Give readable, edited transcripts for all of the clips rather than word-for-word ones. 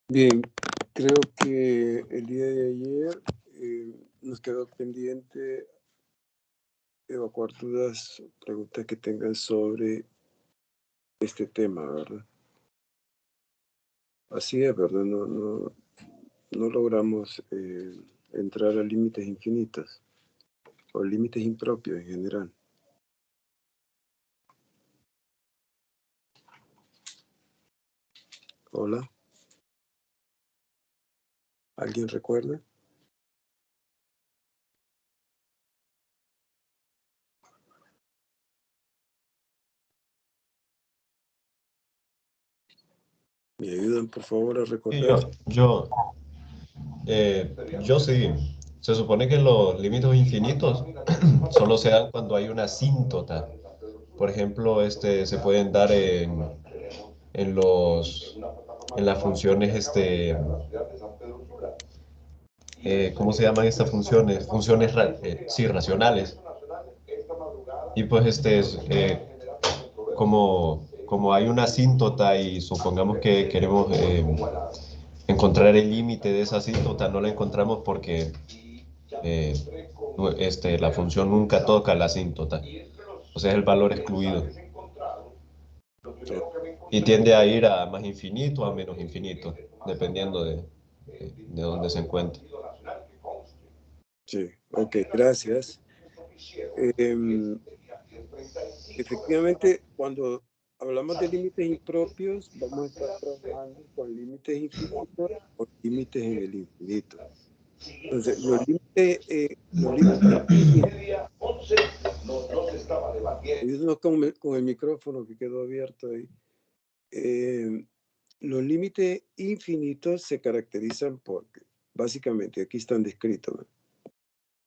Bien, creo que el día de ayer nos quedó pendiente evacuar dudas, preguntas que tengan sobre este tema, ¿verdad? Así es, ¿verdad? No logramos entrar a límites infinitos o límites impropios en general. Hola. ¿Alguien recuerda? ¿Me ayudan, por favor, a recordar? Yo sí. Se supone que los límites infinitos solo se dan cuando hay una asíntota. Por ejemplo, se pueden dar en las funciones, ¿cómo se llaman estas funciones? Funciones, sí, racionales. Y pues como hay una asíntota y supongamos que queremos encontrar el límite de esa asíntota, no la encontramos porque la función nunca toca la asíntota. O sea, es el valor excluido. Y tiende a ir a más infinito o a menos infinito, dependiendo de dónde se encuentre. Sí, ok, gracias. Efectivamente, cuando hablamos de límites impropios, vamos a estar trabajando con límites infinitos o límites en el infinito. Entonces, los límites ayúdenos con el micrófono que quedó abierto ahí. Los límites infinitos se caracterizan porque, básicamente, aquí están descritos, ¿no?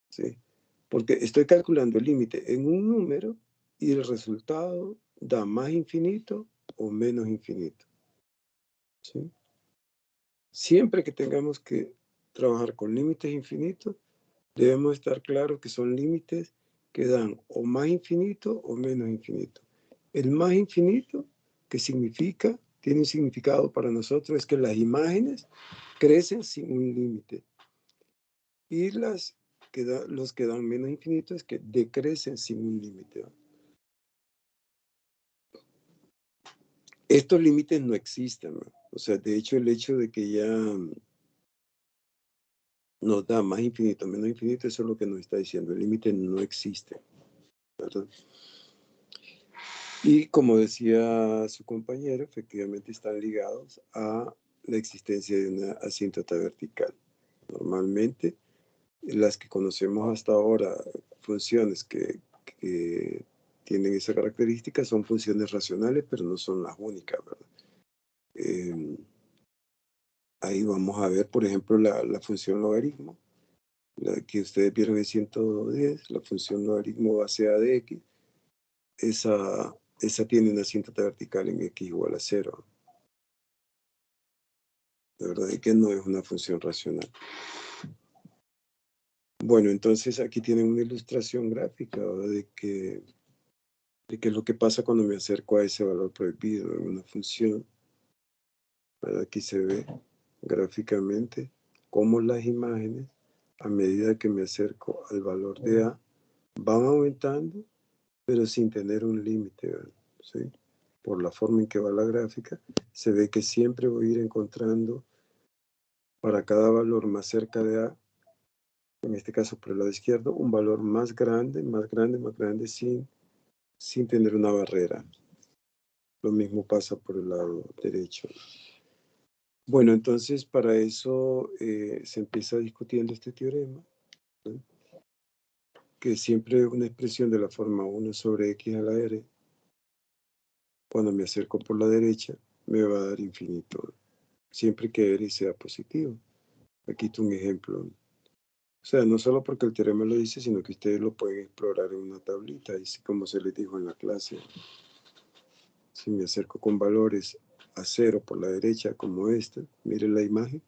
¿Sí? Porque estoy calculando el límite en un número y el resultado da más infinito o menos infinito. ¿Sí? Siempre que tengamos que trabajar con límites infinitos, debemos estar claros que son límites que dan o más infinito o menos infinito. El más infinito, que significa, tiene un significado para nosotros, es que las imágenes crecen sin un límite. Y los que dan menos infinito es que decrecen sin un límite. Estos límites no existen, ¿no? O sea, de hecho, el hecho de que ya nos da más infinito, menos infinito, eso es lo que nos está diciendo. El límite no existe, ¿verdad? Y como decía su compañero, efectivamente están ligados a la existencia de una asíntota vertical. Normalmente, las que conocemos hasta ahora, funciones que tienen esa característica, son funciones racionales, pero no son las únicas, ¿verdad? Ahí vamos a ver, por ejemplo, la función logaritmo, la que ustedes vieron en 110, la función logaritmo base a de x, esa tiene una asíntota vertical en x igual a 0. De verdad es que no es una función racional. Bueno, entonces aquí tienen una ilustración gráfica, ¿verdad? de qué es lo que pasa cuando me acerco a ese valor prohibido en una función. ¿Verdad? Aquí se ve gráficamente cómo las imágenes, a medida que me acerco al valor de A, van aumentando, pero sin tener un límite, ¿sí? Por la forma en que va la gráfica, se ve que siempre voy a ir encontrando para cada valor más cerca de A, en este caso por el lado izquierdo, un valor más grande, más grande, más grande, sin tener una barrera. Lo mismo pasa por el lado derecho. Bueno, entonces para eso se empieza discutiendo este teorema, ¿no? Que siempre una expresión de la forma 1 sobre x a la r, cuando me acerco por la derecha, me va a dar infinito, siempre que r sea positivo. Aquí está un ejemplo. sea, no solo porque el teorema lo dice, sino que ustedes lo pueden explorar en una tablita, y como se les dijo en la clase. Si me acerco con valores a 0 por la derecha, como esta, mire la imagen.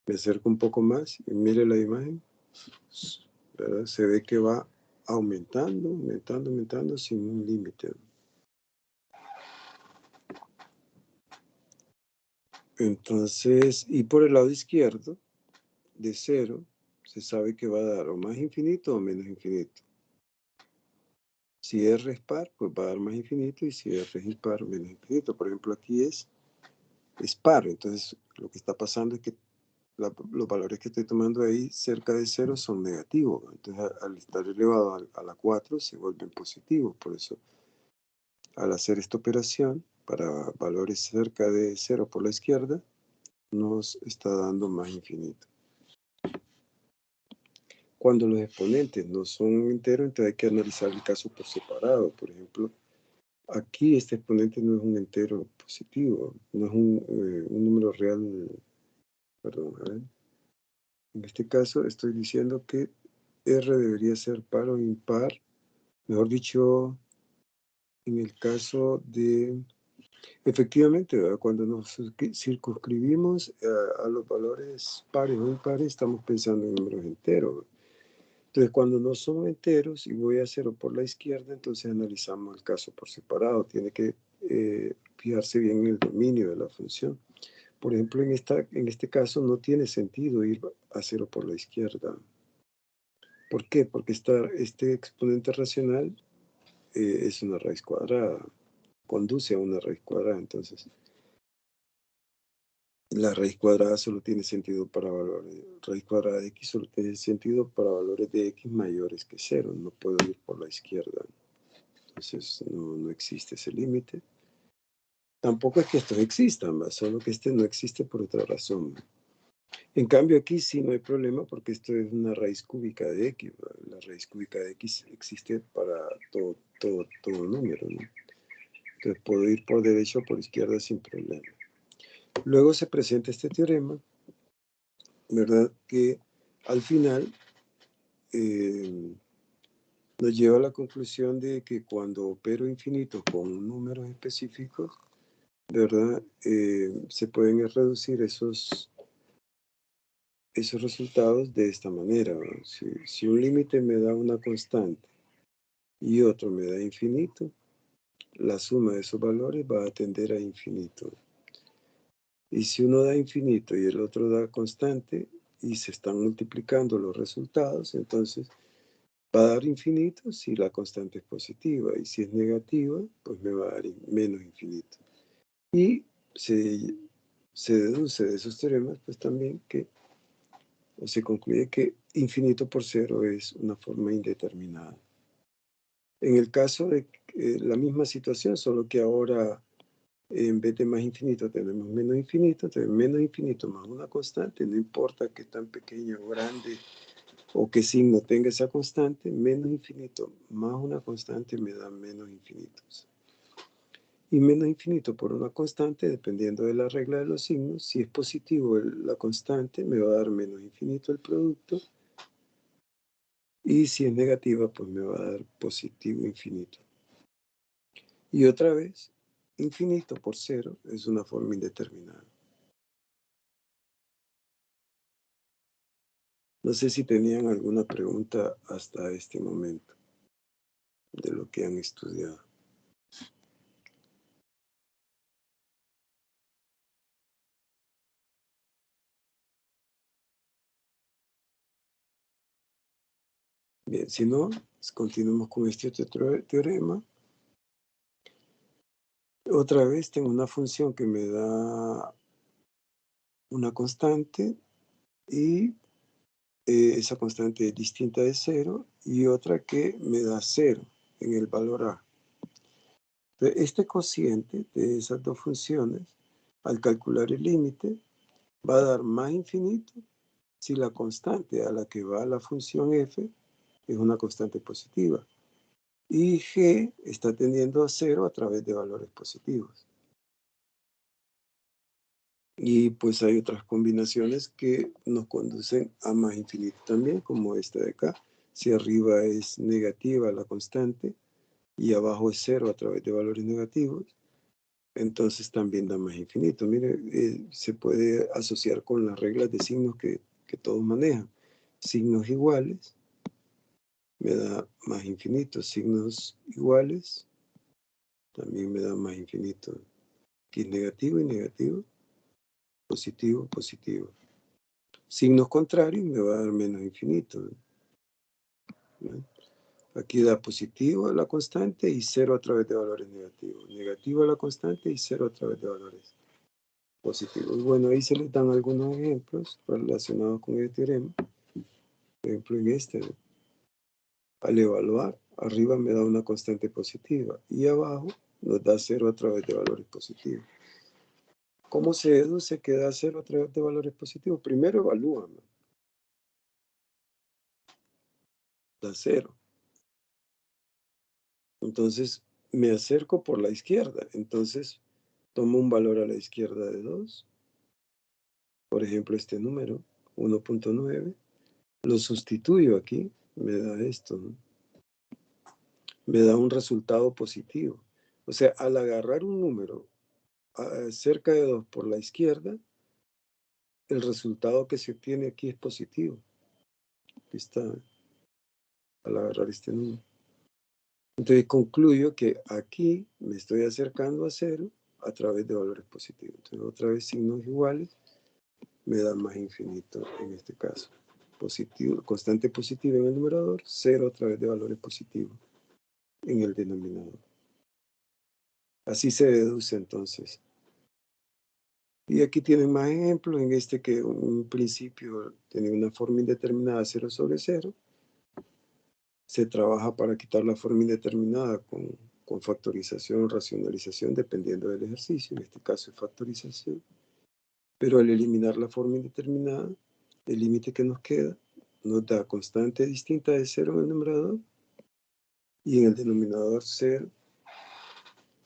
Me acerco un poco más y mire la imagen, ¿verdad? Se ve que va aumentando, aumentando, aumentando sin un límite. Entonces, y por el lado izquierdo, de 0, se sabe que va a dar o más infinito o menos infinito. Si R es par, pues va a dar más infinito, y si R es impar, menos infinito. Por ejemplo, aquí es par, entonces lo que está pasando es que los valores que estoy tomando ahí cerca de 0 son negativos. Entonces, al estar elevado a la 4, se vuelven positivos. Por eso, al hacer esta operación, para valores cerca de 0 por la izquierda, nos está dando más infinito. Cuando los exponentes no son enteros, entonces hay que analizar el caso por separado. Por ejemplo, aquí este exponente no es un entero positivo, no es un número real. Perdón, a ver. En este caso estoy diciendo que R debería ser par o impar. Mejor dicho, en el caso de, efectivamente, ¿verdad? Cuando nos circunscribimos a los valores pares o impares, estamos pensando en números enteros. Entonces, cuando no son enteros y voy a 0 por la izquierda, entonces analizamos el caso por separado. Tiene que fijarse bien en el dominio de la función. Por ejemplo, en este caso no tiene sentido ir a 0 por la izquierda. ¿Por qué? Porque este exponente racional es una raíz cuadrada, conduce a una raíz cuadrada. Entonces, la raíz cuadrada solo tiene sentido para valores, raíz cuadrada de x solo tiene sentido para valores de x mayores que 0. No puedo ir por la izquierda. Entonces, no existe ese límite. Tampoco es que estos existan, solo que este no existe por otra razón. En cambio, aquí sí no hay problema porque esto es una raíz cúbica de x. La raíz cúbica de x existe para todo número, ¿no? Entonces puedo ir por derecha o por izquierda sin problema. Luego se presenta este teorema, ¿verdad? Que al final nos lleva a la conclusión de que cuando opero infinito con números específicos, ¿verdad? Se pueden reducir esos resultados de esta manera. Si un límite me da una constante y otro me da infinito, la suma de esos valores va a tender a infinito. Y si uno da infinito y el otro da constante y se están multiplicando los resultados, entonces va a dar infinito si la constante es positiva, y si es negativa, pues me va a dar menos infinito. Y se deduce de esos teoremas, pues también o se concluye que infinito por 0 es una forma indeterminada. En el caso de la misma situación, solo que ahora en vez de más infinito tenemos menos infinito, entonces menos infinito más una constante, no importa qué tan pequeño o grande o qué signo tenga esa constante, menos infinito más una constante me da menos infinitos. Y menos infinito por una constante, dependiendo de la regla de los signos, si es positivo la constante, me va a dar menos infinito el producto, y si es negativa, pues me va a dar positivo infinito. Y otra vez, infinito por 0 es una forma indeterminada. No sé si tenían alguna pregunta hasta este momento de lo que han estudiado. Bien, si no, continuemos con este otro teorema. Otra vez tengo una función que me da una constante y esa constante es distinta de 0, y otra que me da 0 en el valor a. Entonces, este cociente de esas dos funciones, al calcular el límite, va a dar más infinito si la constante a la que va la función f es una constante positiva y g está tendiendo a 0 a través de valores positivos. Y pues hay otras combinaciones que nos conducen a más infinito también, como esta de acá. Si arriba es negativa la constante y abajo es cero a través de valores negativos, entonces también da más infinito. Mire, se puede asociar con las reglas de signos que todos manejan. Signos iguales me da más infinito. Signos iguales también me da más infinito. Aquí es negativo y negativo. Positivo, positivo. Signos contrarios me va a dar menos infinito. ¿No? Aquí da positivo a la constante y cero a través de valores negativos. Negativo a la constante y cero a través de valores positivos. Bueno, ahí se les dan algunos ejemplos relacionados con el teorema. Por ejemplo, en este, al evaluar, arriba me da una constante positiva y abajo nos da cero a través de valores positivos. ¿Cómo se deduce que da cero a través de valores positivos? Primero evalúan. Da cero. Entonces me acerco por la izquierda. Entonces tomo un valor a la izquierda de 2. Por ejemplo, este número, 1.9. Lo sustituyo aquí. Me da esto, ¿no? Me da un resultado positivo. O sea, al agarrar un número cerca de 2 por la izquierda, el resultado que se obtiene aquí es positivo. Aquí está, al agarrar este número. Entonces concluyo que aquí me estoy acercando a cero a través de valores positivos. Entonces otra vez signos iguales me dan más infinito en este caso. Positivo, constante positiva en el numerador, cero a través de valores positivos en el denominador. Así se deduce entonces. Y aquí tienen más ejemplos, en este que un principio tiene una forma indeterminada 0 sobre 0. Se trabaja para quitar la forma indeterminada con factorización o racionalización, dependiendo del ejercicio. En este caso es factorización. Pero al eliminar la forma indeterminada, el límite que nos queda nos da constante distinta de 0 en el numerador y en el denominador 0.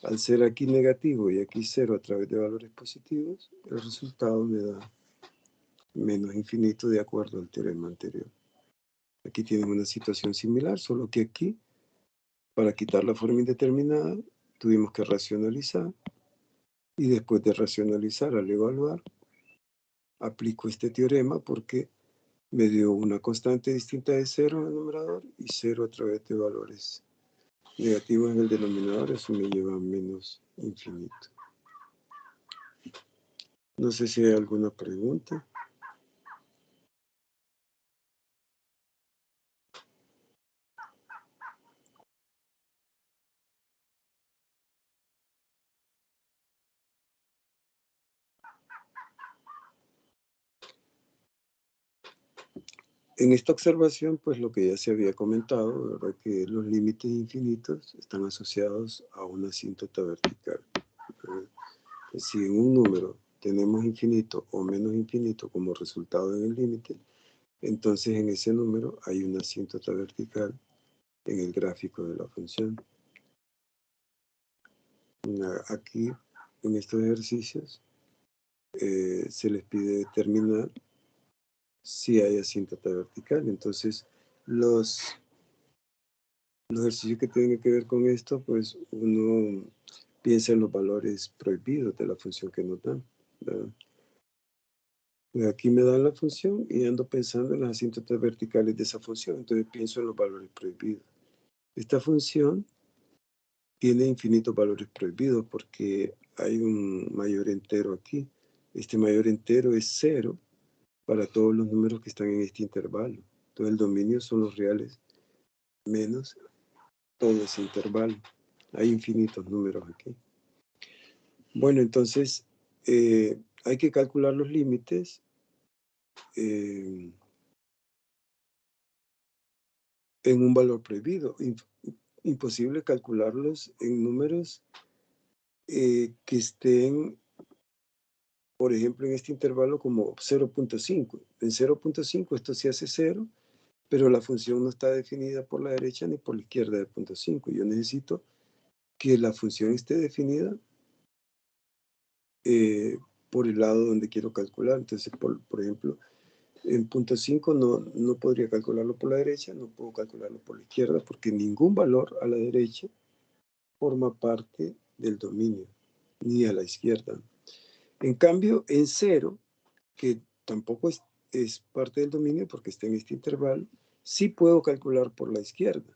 Al ser aquí negativo y aquí 0 a través de valores positivos, el resultado me da menos infinito de acuerdo al teorema anterior. Aquí tienen una situación similar, solo que aquí, para quitar la forma indeterminada, tuvimos que racionalizar y después de racionalizar al evaluar, aplico este teorema porque me dio una constante distinta de 0 en el numerador y 0 a través de valores negativos en el denominador. Eso me lleva a menos infinito. No sé si hay alguna pregunta. En esta observación, pues lo que ya se había comentado, ¿verdad? Que los límites infinitos están asociados a una asíntota vertical. Si en un número tenemos infinito o menos infinito como resultado en el límite, entonces en ese número hay una asíntota vertical en el gráfico de la función. Aquí, en estos ejercicios, se les pide determinar si hay asíntota vertical. Entonces, los ejercicios que tienen que ver con esto, pues uno piensa en los valores prohibidos de la función que nos dan, ¿verdad? Aquí me dan la función y ando pensando en las asíntotas verticales de esa función, entonces pienso en los valores prohibidos. Esta función tiene infinitos valores prohibidos porque hay un mayor entero aquí. Este mayor entero es 0 para todos los números que están en este intervalo. Entonces el dominio son los reales menos todo ese intervalo. Hay infinitos números aquí. Bueno, entonces hay que calcular los límites. En un valor prohibido. Imposible calcularlos en números que estén, por ejemplo, en este intervalo como 0.5. En 0.5 esto se hace 0, pero la función no está definida por la derecha ni por la izquierda de 0.5. Yo necesito que la función esté definida por el lado donde quiero calcular. Entonces, por ejemplo, en punto 5 no podría calcularlo por la derecha, no puedo calcularlo por la izquierda, porque ningún valor a la derecha forma parte del dominio, ni a la izquierda. En cambio, en 0, que tampoco es parte del dominio porque está en este intervalo, sí puedo calcular por la izquierda,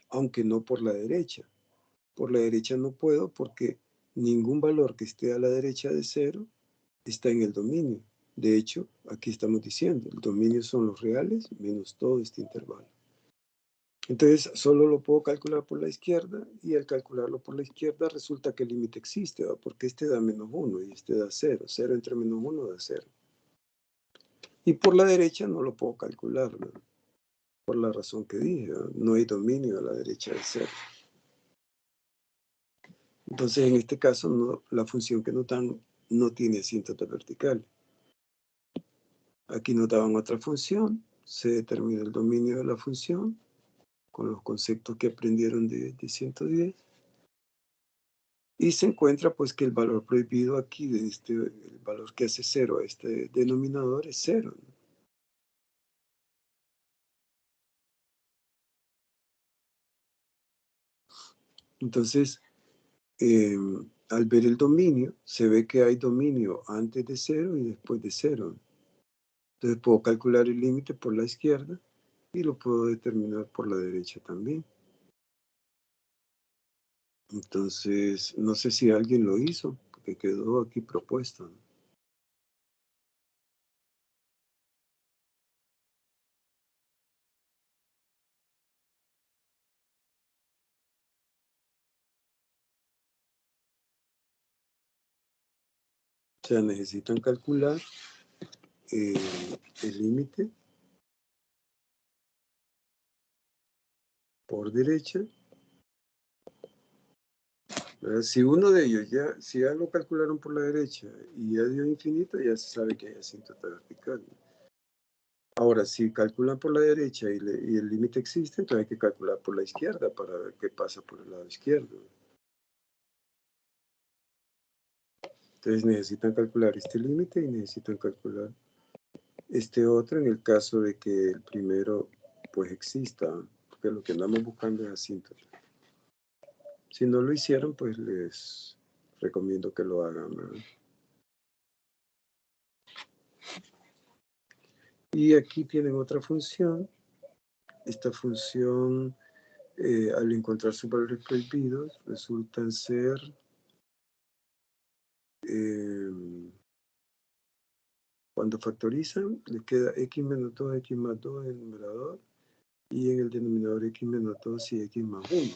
aunque no por la derecha. Por la derecha no puedo porque ningún valor que esté a la derecha de 0 está en el dominio. De hecho, aquí estamos diciendo, el dominio son los reales menos todo este intervalo. Entonces, solo lo puedo calcular por la izquierda, y al calcularlo por la izquierda resulta que el límite existe, ¿va? Porque este da menos 1 y este da 0. 0 entre menos 1 da 0. Y por la derecha no lo puedo calcular, ¿no? Por la razón que dije, ¿no? No hay dominio a la derecha de 0. Entonces, en este caso, la función que notan no tiene asíntota vertical. Aquí notaban otra función, se determina el dominio de la función con los conceptos que aprendieron de 110. Y se encuentra pues que el valor prohibido aquí, el valor que hace 0 a este denominador es 0, ¿no? Entonces, al ver el dominio, se ve que hay dominio antes de 0 y después de 0. Entonces puedo calcular el límite por la izquierda y lo puedo determinar por la derecha también. Entonces, no sé si alguien lo hizo, porque quedó aquí propuesto, ¿no? O sea, necesitan calcular el límite por derecha. Si uno de ellos si ya lo calcularon por la derecha y ya dio infinito, ya se sabe que hay asíntota vertical, ¿no? Ahora, si calculan por la derecha y el límite existe, entonces hay que calcular por la izquierda para ver qué pasa por el lado izquierdo. Entonces necesitan calcular este límite y necesitan calcular este otro en el caso de que el primero pues exista, porque lo que andamos buscando es asíntota. Si no lo hicieron, pues les recomiendo que lo hagan, ¿verdad? Y aquí tienen otra función. Esta función, al encontrar sus valores prohibidos, resultan ser cuando factorizan, les queda x menos 2, x más 2 en el numerador, y en el denominador x menos 2 y x más 1.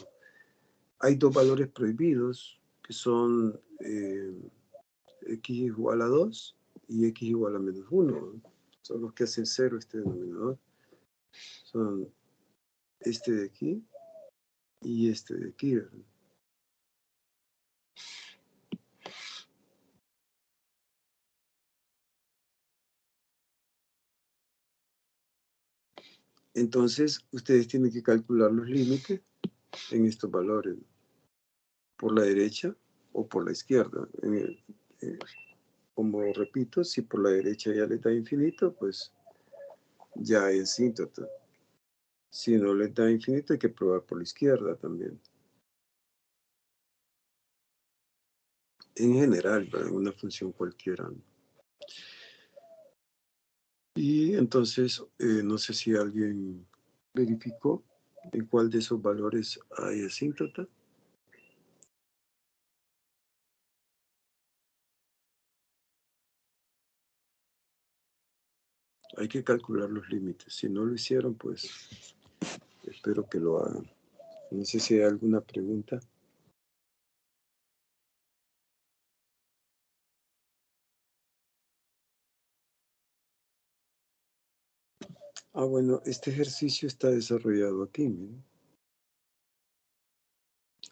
Hay dos valores prohibidos, que son x igual a 2 y x igual a menos 1. Son los que hacen 0 este denominador. Son este de aquí y este de aquí, ¿verdad? Entonces, ustedes tienen que calcular los límites en estos valores, ¿no? Por la derecha o por la izquierda. Como repito, si por la derecha ya les da infinito, pues ya hay asíntota. Si no les da infinito, hay que probar por la izquierda también. En general, ¿verdad? Una función cualquiera, ¿no? Y entonces, no sé si alguien verificó en cuál de esos valores hay asíntota. Hay que calcular los límites. Si no lo hicieron, pues espero que lo hagan. No sé si hay alguna pregunta. Bueno, este ejercicio está desarrollado aquí, ¿no?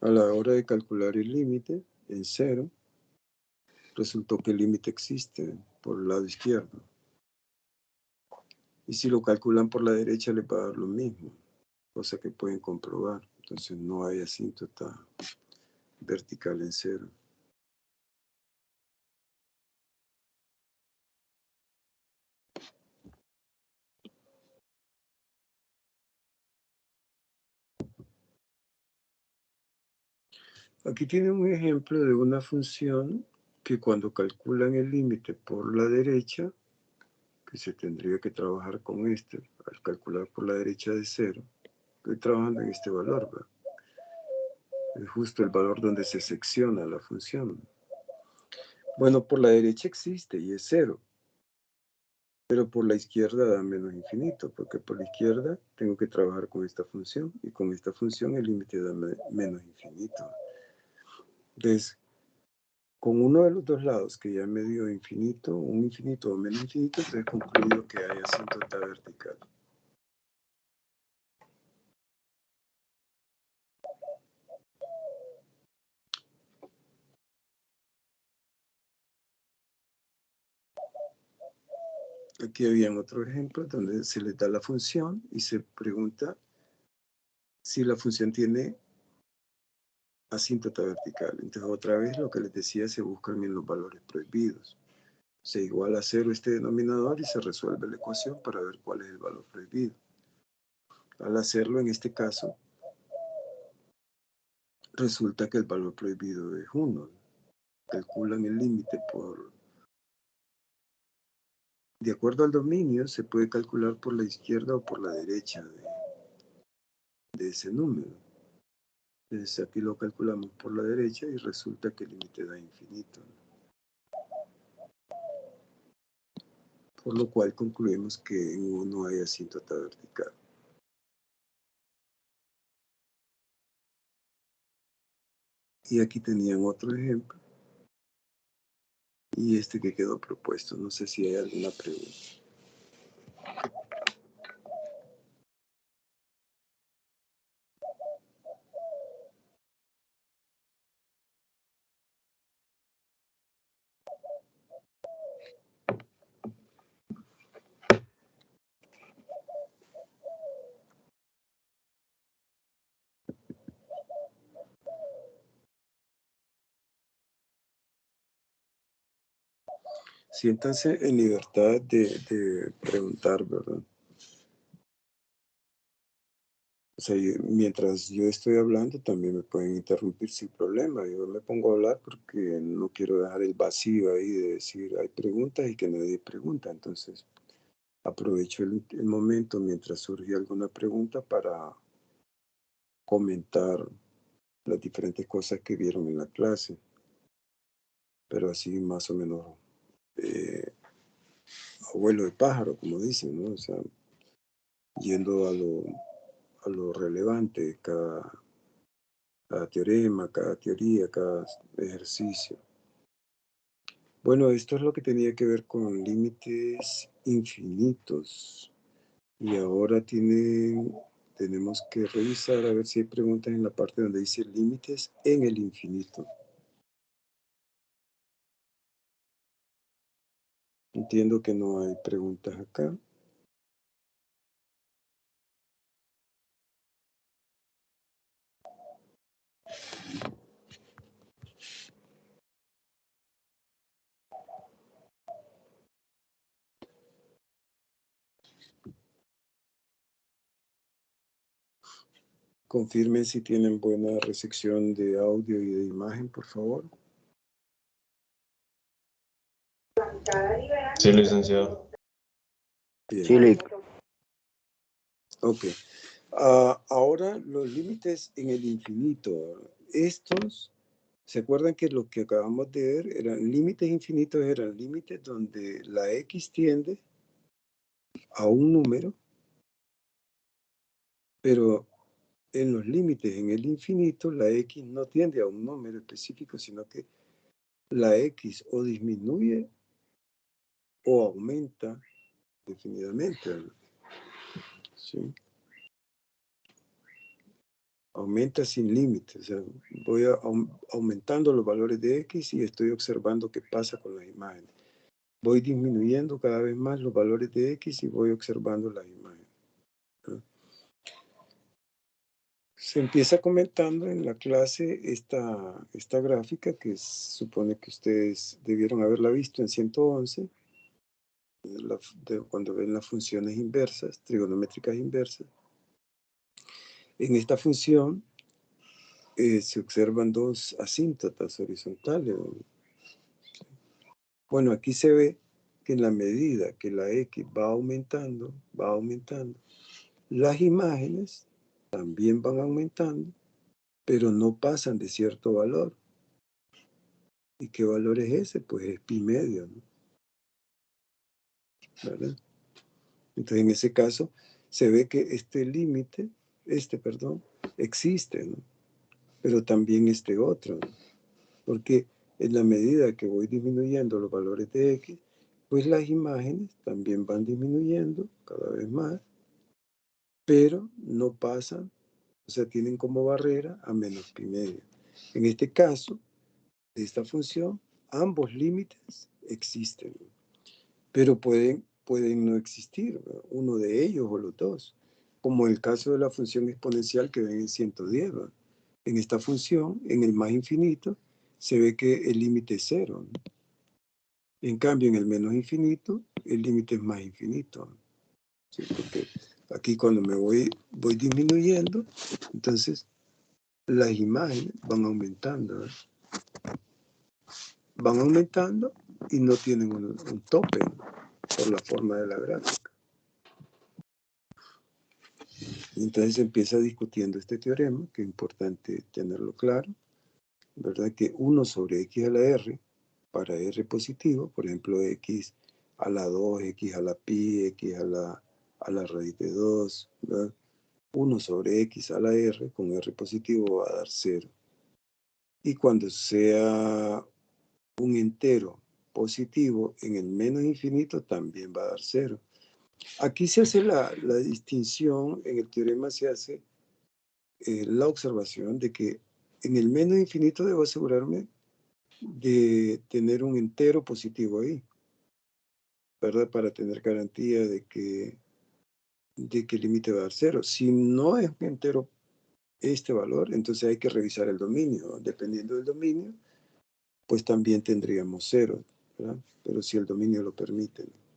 A la hora de calcular el límite en 0, resultó que el límite existe por el lado izquierdo. Y si lo calculan por la derecha, les va a dar lo mismo, cosa que pueden comprobar. Entonces no hay asíntota vertical en 0. Aquí tiene un ejemplo de una función que cuando calculan el límite por la derecha, que se tendría que trabajar con al calcular por la derecha de 0, estoy trabajando en este valor, ¿verdad? Es justo el valor donde se secciona la función. Bueno, por la derecha existe y es 0, pero por la izquierda da menos infinito, porque por la izquierda tengo que trabajar con esta función, y con esta función el límite da menos infinito. Entonces, con uno de los dos lados que ya me dio infinito, un infinito o menos infinito, entonces concluyo que hay asíntota vertical. Aquí había otro ejemplo donde se le da la función y se pregunta si la función tiene asíntota vertical. Entonces otra vez lo que les decía, se buscan en los valores prohibidos. Se iguala a 0 este denominador y se resuelve la ecuación para ver cuál es el valor prohibido. Al hacerlo en este caso, resulta que el valor prohibido es 1. Calculan el límite de acuerdo al dominio, se puede calcular por la izquierda o por la derecha de ese número. Entonces aquí lo calculamos por la derecha y resulta que el límite da infinito. Por lo cual concluimos que en 1 hay asíntota vertical. Y aquí tenían otro ejemplo. Y este que quedó propuesto. No sé si hay alguna pregunta. Siéntanse en libertad de preguntar, ¿verdad? O sea, mientras yo estoy hablando, también me pueden interrumpir sin problema. Yo me pongo a hablar porque no quiero dejar el vacío ahí de decir, hay preguntas y que nadie pregunta. Entonces, aprovecho el momento mientras surge alguna pregunta para comentar las diferentes cosas que vieron en la clase. Pero así más o menos, abuelo de pájaro, como dicen, ¿no? O sea, yendo a lo relevante, cada teorema, cada teoría, cada ejercicio. Bueno, esto es lo que tenía que ver con límites infinitos. Y ahora tenemos que revisar a ver si hay preguntas en la parte donde dice límites en el infinito. Entiendo que no hay preguntas acá. Confirmen si tienen buena recepción de audio y de imagen, por favor. Sí, licenciado. Bien. Sí, Lick. Ok. Ahora los límites en el infinito. Estos, ¿se acuerdan que lo que acabamos de ver eran límites infinitos? Eran límites donde la X tiende a un número, pero en los límites en el infinito la X no tiende a un número específico, sino que la X o disminuye o aumenta definidamente. ¿Sí? Aumenta sin límites. O sea, voy aumentando los valores de X y estoy observando qué pasa con las imágenes. Voy disminuyendo cada vez más los valores de X y voy observando las imágenes. ¿No? Se empieza comentando en la clase esta gráfica que supone que ustedes debieron haberla visto en 111, cuando ven las funciones inversas, trigonométricas inversas. En esta función, se observan dos asíntotas horizontales. Bueno, aquí se ve que en la medida que la X va aumentando, las imágenes también van aumentando, pero no pasan de cierto valor. ¿Y qué valor es ese? Pues es pi medio, ¿no? ¿Verdad? Entonces, en ese caso, se ve que este límite, existe, ¿no? Pero también este otro, ¿no? Porque en la medida que voy disminuyendo los valores de X, pues las imágenes también van disminuyendo cada vez más, pero no pasan, o sea, tienen como barrera a menos pi medio. En este caso, de esta función, ambos límites existen, ¿no? Pero pueden no existir, ¿verdad? Uno de ellos o los dos, como el caso de la función exponencial que ven en 110, ¿verdad? En esta función, en el más infinito, se ve que el límite es cero, ¿no? En cambio, en el menos infinito, el límite es más infinito, ¿no? ¿Sí? Porque aquí cuando me voy disminuyendo, entonces las imágenes van aumentando, ¿verdad? Van aumentando y no tienen un tope, ¿no? Por la forma de la gráfica. Y entonces se empieza discutiendo este teorema, que es importante tenerlo claro, ¿verdad? Que 1 sobre x a la r, para r positivo, por ejemplo, x a la 2, x a la pi, x a la raíz de 2, ¿verdad? 1 sobre x a la r con r positivo va a dar 0. Y cuando sea un entero positivo en el menos infinito también va a dar 0. Aquí se hace la distinción, en el teorema se hace la observación de que en el menos infinito debo asegurarme de tener un entero positivo ahí, ¿verdad? Para tener garantía de que el límite va a dar 0. Si no es un entero este valor, entonces hay que revisar el dominio. Dependiendo del dominio, pues también tendríamos 0, ¿verdad? Pero si el dominio lo permite, ¿no?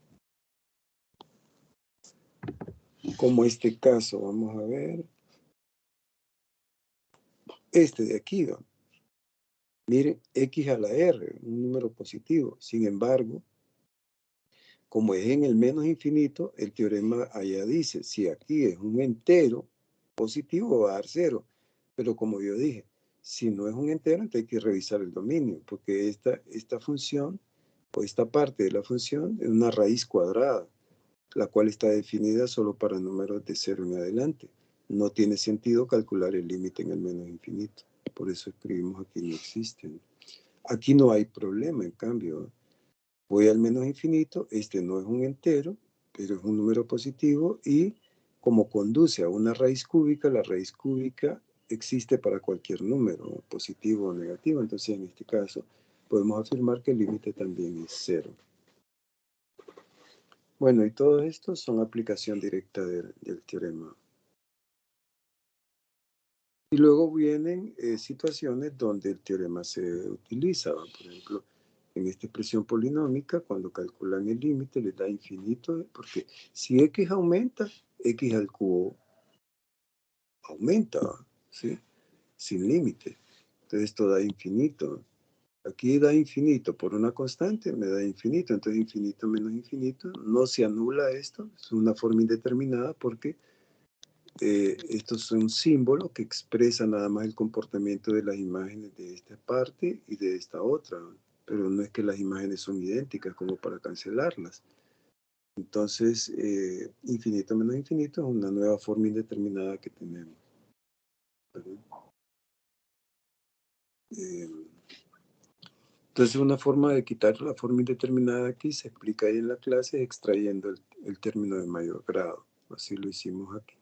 Como este caso, vamos a ver. Este de aquí, ¿no? Miren, x a la r, un número positivo. Sin embargo, como es en el menos infinito, el teorema allá dice, si aquí es un entero positivo va a dar 0. Pero como yo dije, si no es un entero, entonces hay que revisar el dominio, porque esta función, o esta parte de la función, es una raíz cuadrada, la cual está definida solo para números de 0 en adelante. No tiene sentido calcular el límite en el menos infinito. Por eso escribimos aquí no existen. Aquí no hay problema, en cambio. Voy al menos infinito, este no es un entero, pero es un número positivo y como conduce a una raíz cúbica, la raíz cúbica existe para cualquier número, positivo o negativo. Entonces, en este caso, podemos afirmar que el límite también es 0. Bueno, y todo esto son aplicación directa del teorema. Y luego vienen situaciones donde el teorema se utiliza. Por ejemplo, en esta expresión polinómica, cuando calculan el límite, les da infinito, porque si x aumenta, x al cubo aumenta, ¿sí? Sin límite. Entonces esto da infinito. Aquí da infinito por una constante, me da infinito. Entonces infinito menos infinito, no se anula esto, es una forma indeterminada porque esto es un símbolo que expresa nada más el comportamiento de las imágenes de esta parte y de esta otra, pero no es que las imágenes son idénticas como para cancelarlas. Entonces, infinito menos infinito es una nueva forma indeterminada que tenemos. Entonces, una forma de quitar la forma indeterminada aquí se explica ahí en la clase extrayendo el término de mayor grado. Así lo hicimos aquí.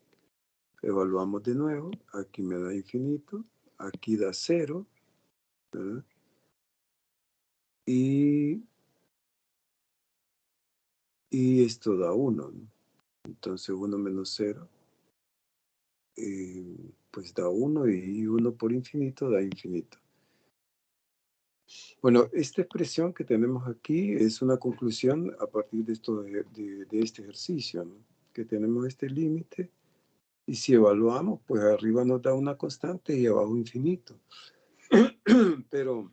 Evaluamos de nuevo. Aquí me da infinito. Aquí da 0. ¿Verdad? Y esto da 1, ¿no? Entonces 1 menos 0, pues da 1 y 1 por infinito da infinito. Bueno, esta expresión que tenemos aquí es una conclusión a partir de este ejercicio, ¿no? Que tenemos este límite Y si evaluamos, pues arriba nos da una constante y abajo infinito. Pero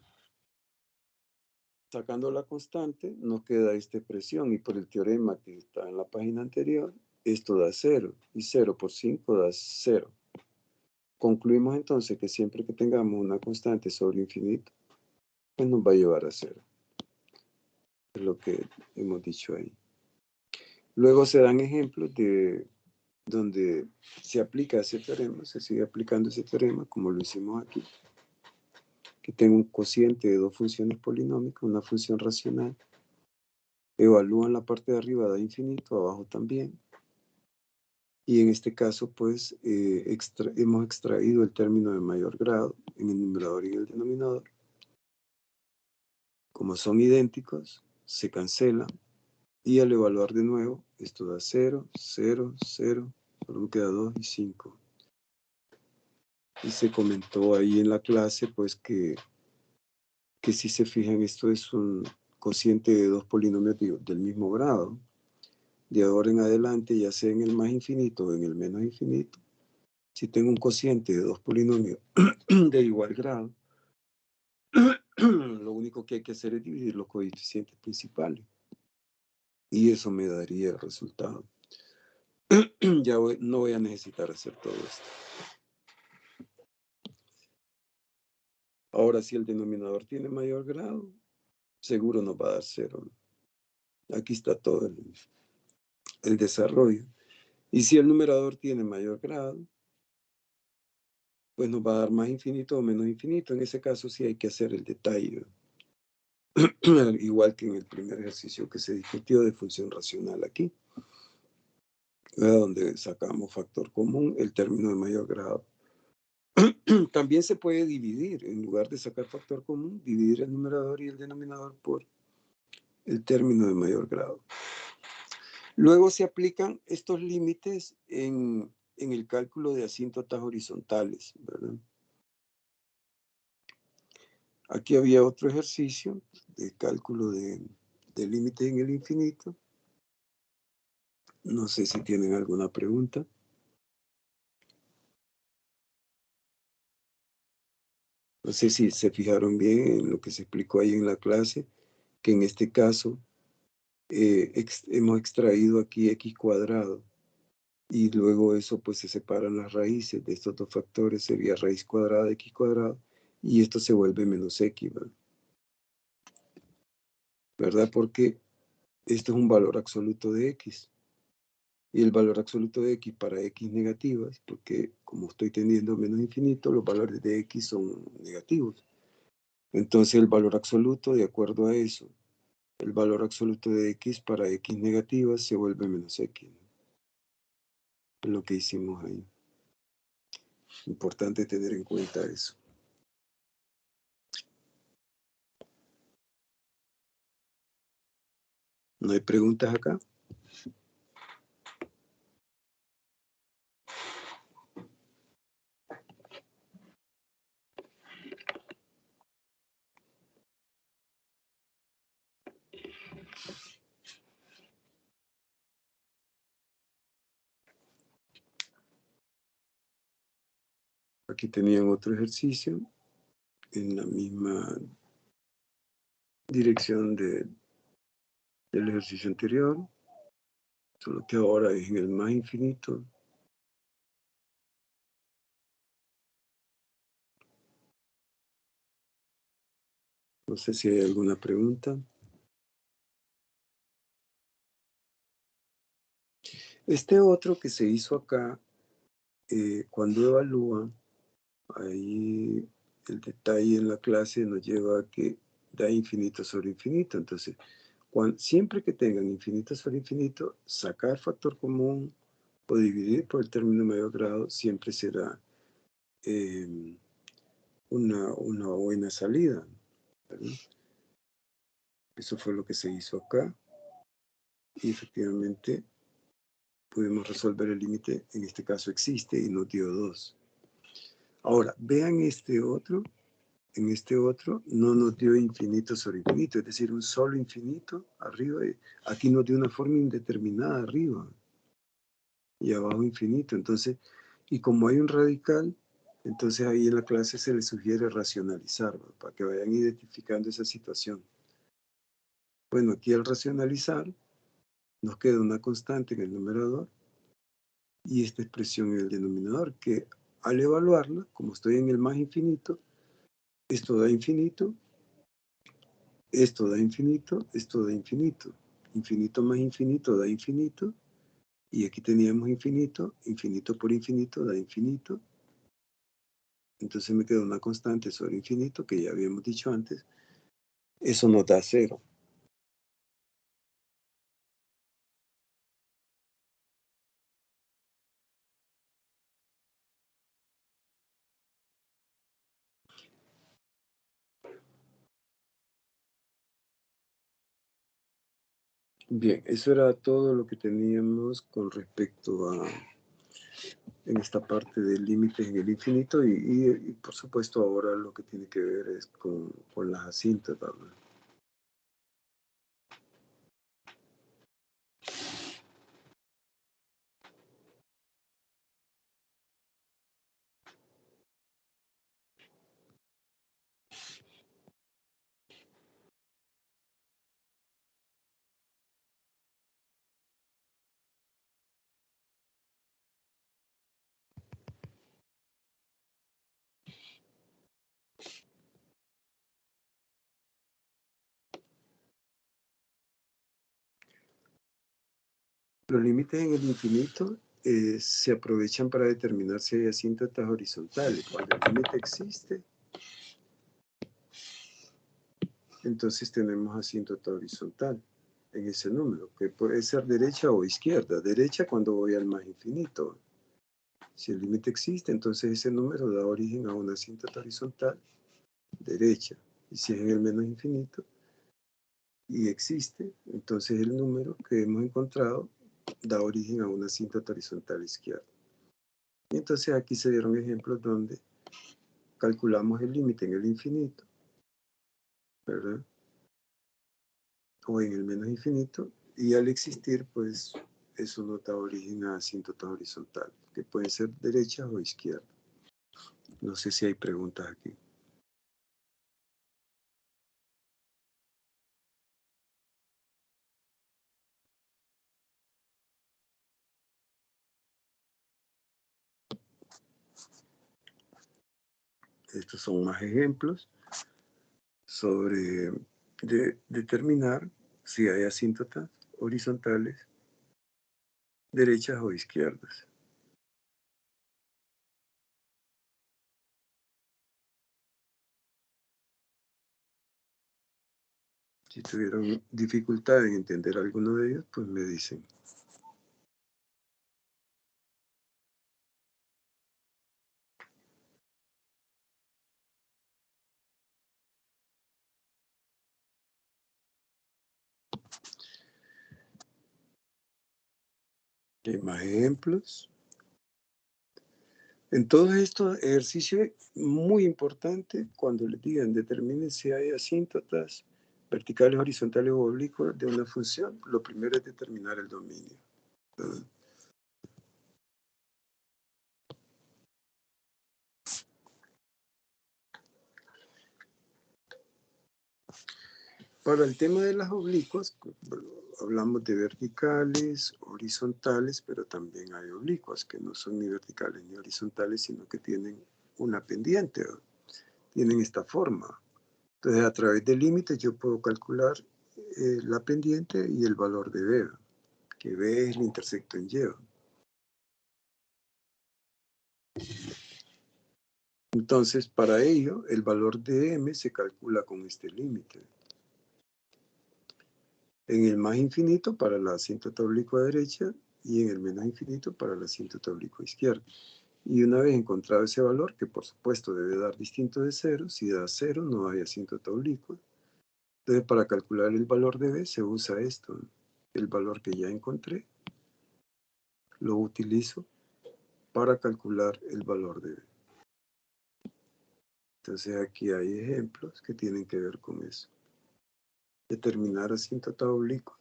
sacando la constante, nos queda esta expresión. Y por el teorema que está en la página anterior, esto da 0. Y 0 por 5 da 0. Concluimos entonces que siempre que tengamos una constante sobre infinito, pues nos va a llevar a 0. Es lo que hemos dicho ahí. Luego se dan ejemplos de donde se aplica ese teorema, se sigue aplicando ese teorema, como lo hicimos aquí, que tengo un cociente de dos funciones polinómicas, una función racional, evalúan la parte de arriba, da infinito, abajo también, y en este caso, pues, hemos extraído el término de mayor grado en el numerador y en el denominador. Como son idénticos, se cancelan, y al evaluar de nuevo, esto da 0, 0, 0, solo me queda 2 y 5. Y se comentó ahí en la clase, pues, que si se fijan, esto es un cociente de dos polinomios del mismo grado. De ahora en adelante, ya sea en el más infinito o en el menos infinito, si tengo un cociente de dos polinomios de igual grado, lo único que hay que hacer es dividir los coeficientes principales. Y eso me daría el resultado. Ya no voy a necesitar hacer todo esto. Ahora, si el denominador tiene mayor grado, seguro nos va a dar 0. Aquí está todo el desarrollo. Y si el numerador tiene mayor grado, pues nos va a dar más infinito o menos infinito. En ese caso sí hay que hacer el detalle. Igual que en el primer ejercicio que se discutió de función racional aquí, donde sacamos factor común, el término de mayor grado. También se puede dividir, en lugar de sacar factor común, dividir el numerador y el denominador por el término de mayor grado. Luego se aplican estos límites en el cálculo de asíntotas horizontales, ¿verdad? Aquí había otro ejercicio de cálculo de límites en el infinito. No sé si tienen alguna pregunta. No sé si se fijaron bien en lo que se explicó ahí en la clase, que en este caso hemos extraído aquí x cuadrado y luego eso pues se separan las raíces de estos dos factores, sería raíz cuadrada de x cuadrado y esto se vuelve menos x, ¿verdad? Porque esto es un valor absoluto de x. Y el valor absoluto de x para x negativas, porque como estoy tendiendo menos infinito, los valores de x son negativos. Entonces el valor absoluto, de acuerdo a eso, el valor absoluto de x para x negativas se vuelve menos x. Es lo que hicimos ahí. Importante tener en cuenta eso. ¿No hay preguntas acá? Aquí tenían otro ejercicio en la misma dirección del ejercicio anterior, solo que ahora es en el más infinito. No sé si hay alguna pregunta. Este otro que se hizo acá, cuando evalúa, ahí el detalle en la clase nos lleva a que da infinito sobre infinito. Entonces, siempre que tengan infinito sobre infinito, sacar factor común o dividir por el término mayor grado siempre será una buena salida, ¿verdad? Eso fue lo que se hizo acá. Y efectivamente pudimos resolver el límite, en este caso existe y nos dio 2. Ahora, vean este otro. En este otro no nos dio infinito sobre infinito, es decir, un solo infinito arriba. Aquí nos dio una forma indeterminada arriba y abajo infinito. Entonces, Y como hay un radical, entonces ahí en la clase se les sugiere racionalizar, ¿no? Para que vayan identificando esa situación. Bueno, aquí al racionalizar nos queda una constante en el numerador y esta expresión en el denominador, que al evaluarla, como estoy en el más infinito, esto da infinito, esto da infinito, esto da infinito. Infinito más infinito da infinito, y aquí teníamos infinito, infinito por infinito da infinito. Entonces me queda una constante sobre infinito, que ya habíamos dicho antes. Eso nos da 0. Bien, eso era todo lo que teníamos con respecto a en esta parte del límite en el infinito y por supuesto ahora lo que tiene que ver es con las asíntotas, ¿no? Los límites en el infinito se aprovechan para determinar si hay asíntotas horizontales. Cuando el límite existe, entonces tenemos asíntota horizontal en ese número, que puede ser derecha o izquierda. Derecha cuando voy al más infinito. Si el límite existe, entonces ese número da origen a una asíntota horizontal derecha. Y si es en el menos infinito y existe, entonces el número que hemos encontrado da origen a una asíntota horizontal izquierda. Y entonces aquí se dieron ejemplos donde calculamos el límite en el infinito, ¿verdad? O en el menos infinito, y al existir, pues eso nos da origen a asíntotas horizontales, que pueden ser derechas o izquierdas. No sé si hay preguntas aquí. Estos son más ejemplos sobre determinar si hay asíntotas horizontales, derechas o izquierdas. Si tuvieron dificultad en entender alguno de ellos, pues me dicen. ¿Hay más ejemplos? En todos estos ejercicios, muy importante, cuando les digan determinen si hay asíntotas verticales, horizontales o oblicuas de una función, lo primero es determinar el dominio. Para el tema de las oblicuas, hablamos de verticales, horizontales, pero también hay oblicuas que no son ni verticales ni horizontales, sino que tienen una pendiente, ¿no? Tienen esta forma. Entonces, a través del límite yo puedo calcular la pendiente y el valor de B, que B es el intersecto en Y. Entonces, para ello, el valor de M se calcula con este límite. En el más infinito para la asíntota oblicua derecha y en el menos infinito para la asíntota oblicua izquierda. Y una vez encontrado ese valor, que por supuesto debe dar distinto de 0, si da 0 no hay asíntota oblicua. Entonces, para calcular el valor de B se usa esto, el valor que ya encontré, lo utilizo para calcular el valor de B. Entonces aquí hay ejemplos que tienen que ver con eso. Determinar asíntota oblicua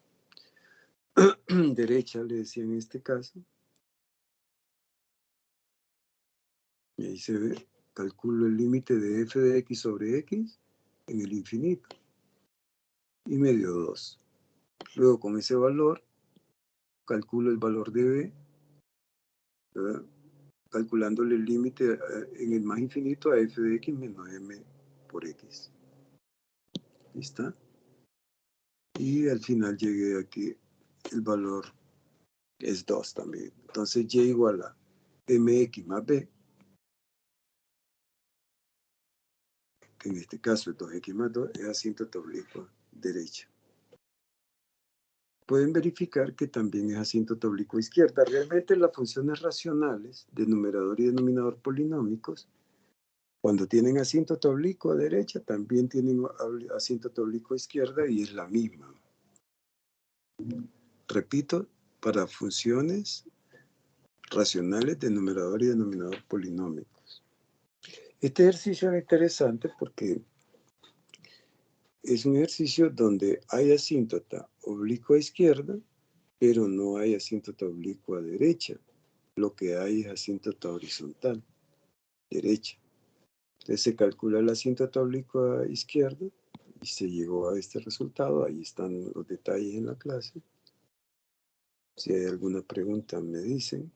derecha, le decía en este caso, Y ahí se ve, calculo el límite de f de x sobre x en el infinito. Y me dio 2. Luego con ese valor, calculo el valor de b, ¿verdad? Calculándole el límite en el más infinito a f de x menos m por x. Ahí está. Y al final llegué a que el valor es 2 también. Entonces y igual a mx más b, que en este caso es 2x más 2, es asíntota oblicua derecha. Pueden verificar que también es asíntota oblicua izquierda. Realmente las funciones racionales de numerador y denominador polinómicos, cuando tienen asíntota oblicua derecha, también tienen asíntota oblicua izquierda y es la misma. Repito, para funciones racionales de numerador y denominador polinómicos. Este ejercicio es interesante porque es un ejercicio donde hay asíntota oblicua izquierda, pero no hay asíntota oblicua derecha. Lo que hay es asíntota horizontal derecha. Entonces se calcula la asíntota oblicua izquierda y se llegó a este resultado. Ahí están los detalles en la clase. Si hay alguna pregunta me dicen.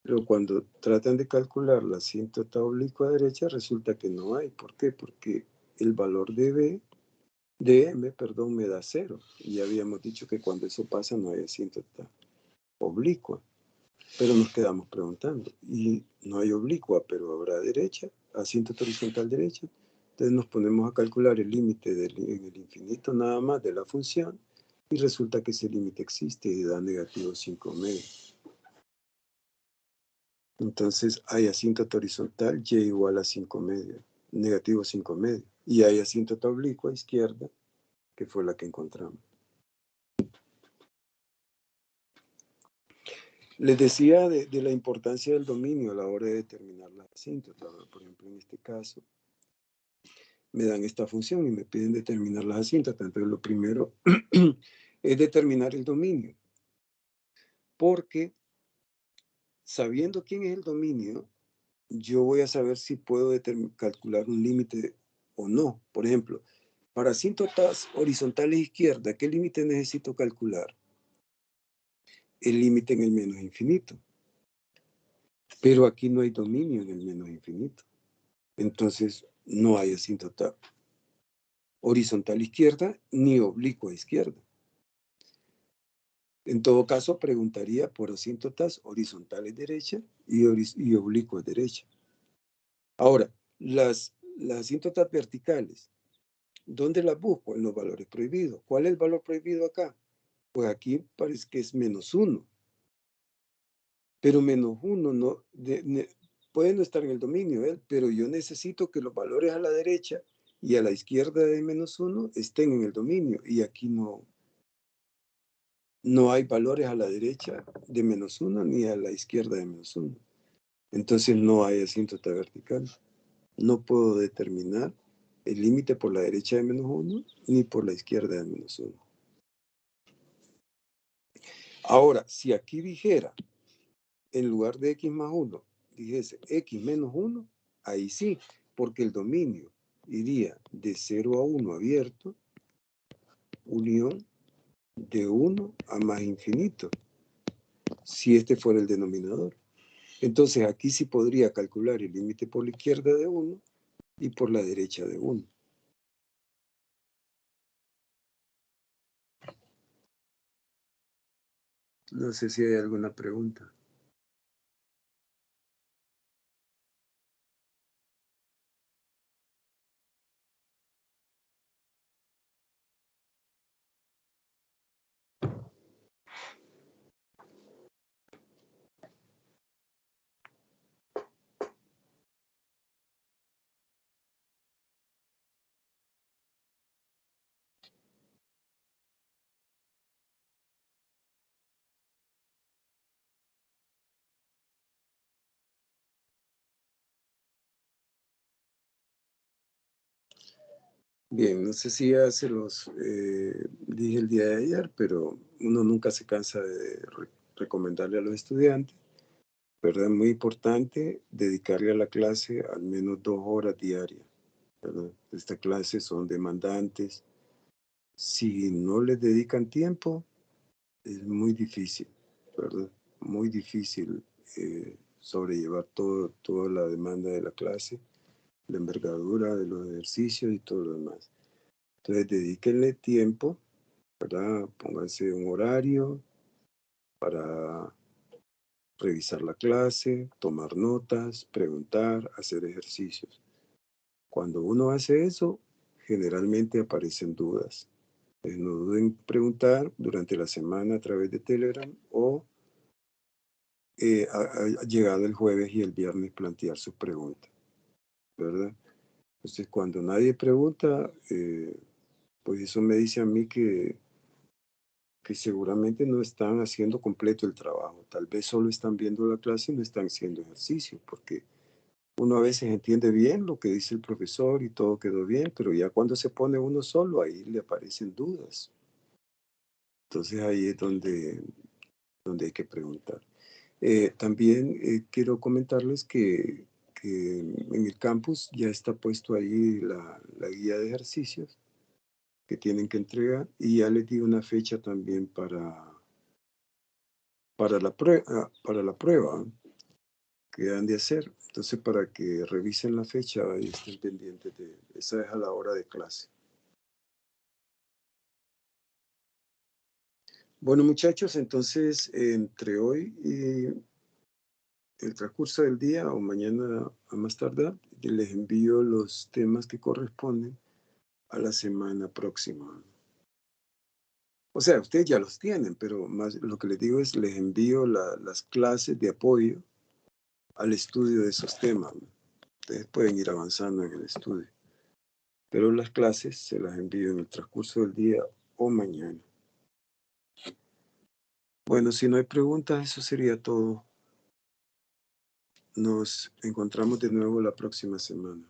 Pero cuando tratan de calcular la asíntota oblicua derecha resulta que no hay. ¿Por qué? Porque el valor de m, me da 0. Y ya habíamos dicho que cuando eso pasa no hay asíntota oblicua. Pero nos quedamos preguntando, y no hay oblicua, pero habrá derecha, asíntota horizontal derecha. Entonces nos ponemos a calcular el límite en el infinito nada más de la función, y resulta que ese límite existe y da negativo 5 medio. Entonces hay asíntota horizontal y igual a 5 medio, negativo 5 medio. Y hay asíntota oblicua izquierda, que fue la que encontramos. Les decía de la importancia del dominio a la hora de determinar la asíntota. Por ejemplo, en este caso, me dan esta función y me piden determinar las asíntotas. Entonces, lo primero es determinar el dominio. Porque sabiendo quién es el dominio, yo voy a saber si puedo calcular un límite o no. Por ejemplo, para asíntotas horizontales izquierda, ¿qué límite necesito calcular? El límite en el menos infinito. Pero aquí no hay dominio en el menos infinito. Entonces, no hay asíntota horizontal izquierda ni oblicua izquierda. En todo caso, preguntaría por asíntotas horizontales derecha y oblicuas derecha. Ahora, las asíntotas verticales, ¿dónde las busco? En los valores prohibidos. ¿Cuál es el valor prohibido acá? Pues aquí parece que es -1. Pero -1 no, puede no estar en el dominio, pero yo necesito que los valores a la derecha y a la izquierda de -1 estén en el dominio. Y aquí no hay valores a la derecha de -1 ni a la izquierda de -1. Entonces no hay asíntota vertical. No puedo determinar el límite por la derecha de -1 ni por la izquierda de -1. Ahora, si aquí dijera, en lugar de x más 1, dijese x menos 1, ahí sí, porque el dominio iría de 0 a 1 abierto, unión de 1 a más infinito, si este fuera el denominador. Entonces aquí sí podría calcular el límite por la izquierda de 1 y por la derecha de 1. No sé si hay alguna pregunta. Bien, no sé si ya se los dije el día de ayer, pero uno nunca se cansa de recomendarle a los estudiantes ¿verdad? Muy importante dedicarle a la clase al menos 2 horas diarias, ¿verdad? Estas clases son demandantes. Si no les dedican tiempo, es muy difícil, ¿verdad? Muy difícil sobrellevar toda la demanda de la clase, la envergadura de los ejercicios y todo lo demás. Entonces, dedíquenle tiempo, ¿verdad? Pónganse un horario para revisar la clase, tomar notas, preguntar, hacer ejercicios. Cuando uno hace eso, generalmente aparecen dudas. Entonces, no duden en preguntar durante la semana a través de Telegram o llegado el jueves y el viernes plantear sus preguntas, ¿verdad? Entonces, cuando nadie pregunta, pues eso me dice a mí que seguramente no están haciendo completo el trabajo. Tal vez solo están viendo la clase y no están haciendo ejercicio, porque uno a veces entiende bien lo que dice el profesor y todo quedó bien, pero ya cuando se pone uno solo, ahí le aparecen dudas. Entonces ahí es donde hay que preguntar. También quiero comentarles que en el campus ya está puesto ahí la guía de ejercicios que tienen que entregar y ya les di una fecha también para la prueba que han de hacer. Entonces, para que revisen la fecha y estén pendientes de esa es a la hora de clase. Bueno, muchachos, entonces entre hoy y el transcurso del día o mañana a más tardar, les envío los temas que corresponden a la semana próxima. O sea, ustedes ya los tienen, pero más lo que les digo es les envío las clases de apoyo al estudio de esos temas. Ustedes pueden ir avanzando en el estudio, pero las clases se las envío en el transcurso del día o mañana. Bueno, si no hay preguntas, eso sería todo. Nos encontramos de nuevo la próxima semana.